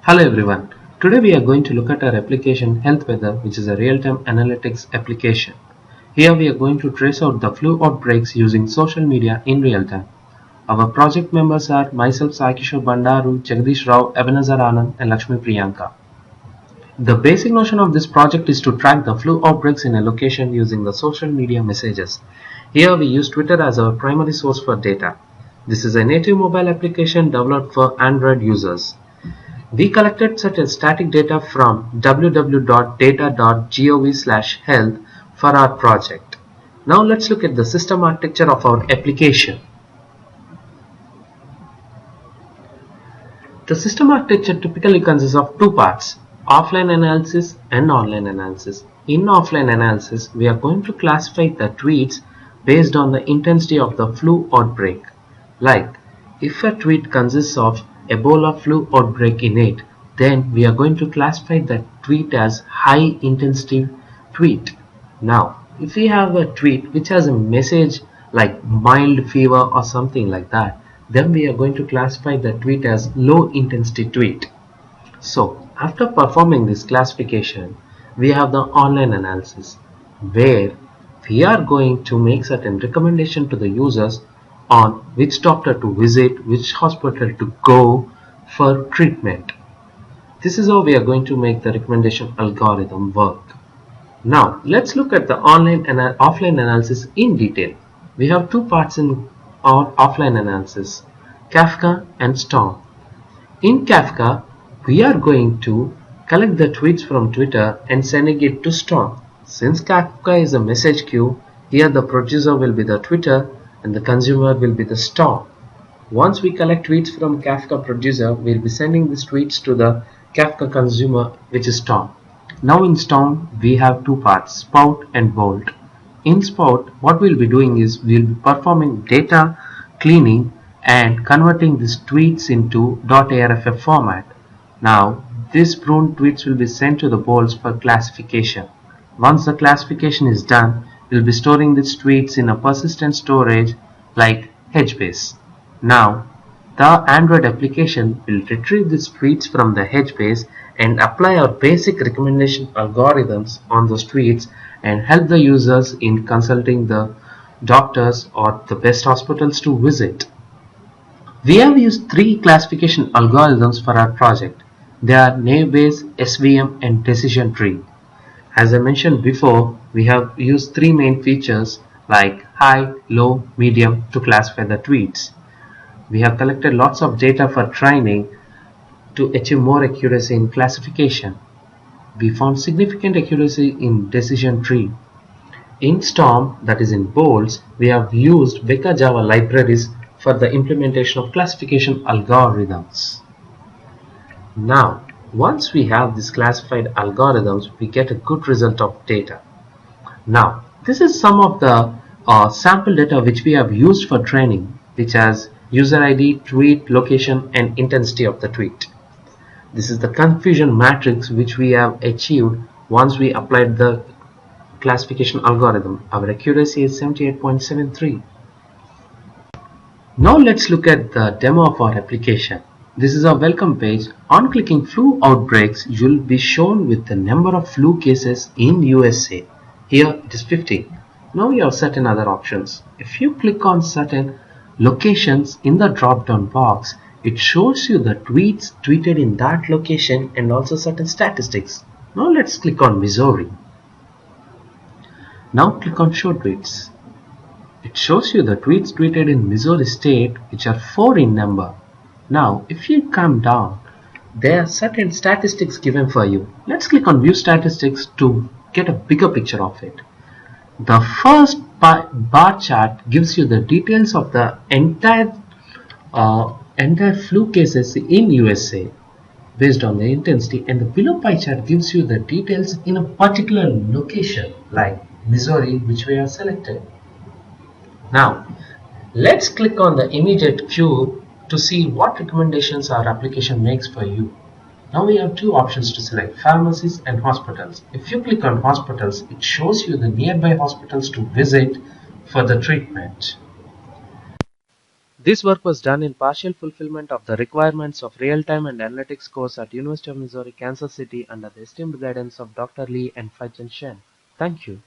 Hello everyone. Today we are going to look at our application Health Weather, which is a real-time analytics application. Here we are going to trace out the flu outbreaks using social media in real time. Our project members are myself Sakishore Bandaru, Jagdish Rao, Ebenezer Anand and Lakshmi Priyanka. The basic notion of this project is to track the flu outbreaks in a location using the social media messages. Here we use Twitter as our primary source for data. This is a native mobile application developed for Android users. We collected such as static data from www.data.gov/health for our project. Now let's look at the system architecture of our application. The system architecture typically consists of two parts, offline analysis and online analysis. In offline analysis, we are going to classify the tweets based on the intensity of the flu outbreak. Like, if a tweet consists of Ebola flu outbreak in it, then we are going to classify that tweet as high intensity tweet. Now, if we have a tweet which has a message like mild fever or something like that, then we are going to classify the tweet as low intensity tweet. So, after performing this classification, we have the online analysis where we are going to make certain recommendation to the users on which doctor to visit, which hospital to go for treatment. This is how we are going to make the recommendation algorithm work. Now let's look at the online and offline analysis in detail. We have two parts in our offline analysis, Kafka and Storm. In Kafka, we are going to collect the tweets from Twitter and sending it to Storm. Since Kafka is a message queue, here the producer will be the Twitter and the consumer will be the Storm. Once we collect tweets from Kafka producer, we will be sending these tweets to the Kafka consumer, which is Storm. Now in Storm, we have two parts, Spout and Bolt. In Spout, what we will be doing is we will be performing data cleaning and converting these tweets into .arff format. Now, these pruned tweets will be sent to the bolts for classification. Once the classification is done, we will be storing these tweets in a persistent storage like HBase. Now, the Android application will retrieve these tweets from the HBase and apply our basic recommendation algorithms on those tweets and help the users in consulting the doctors or the best hospitals to visit. We have used three classification algorithms for our project. They are naive Bayes, SVM and decision tree. As I mentioned before, we have used three main features like high, low, medium to classify the tweets. We have collected lots of data for training to achieve more accuracy in classification. We found significant accuracy in decision tree. In Storm, that is in bolts, we have used Beka Java libraries for the implementation of classification algorithms. Now, once we have these classified algorithms, we get a good result of data. Now, this is some of the sample data which we have used for training, which has user ID, tweet, location and intensity of the tweet. This is the confusion matrix which we have achieved once we applied the classification algorithm. Our accuracy is 78.73. Now let's look at the demo of our application. This is our welcome page. On clicking flu outbreaks, you'll be shown with the number of flu cases in USA. Here it is 50. Now you have certain other options. If you click on certain locations in the drop down box, it shows you the tweets tweeted in that location and also certain statistics. Now let's click on Missouri. Now click on show tweets. It shows you the tweets tweeted in Missouri state, which are 4 in number. Now if you come down, there are certain statistics given for you. Let's click on view statistics to get a bigger picture of it. The first bar chart gives you the details of the entire flu cases in USA based on the intensity, and the below pie chart gives you the details in a particular location like Missouri, which we have selected. Now let's click on the immediate cube to see what recommendations our application makes for you. Now we have two options to select, pharmacies and hospitals. If you click on hospitals, it shows you the nearby hospitals to visit for the treatment. This work was done in partial fulfillment of the requirements of real-time and analytics course at University of Missouri, Kansas City under the esteemed guidance of Dr. Lee and Fai Chen Shen. Thank you.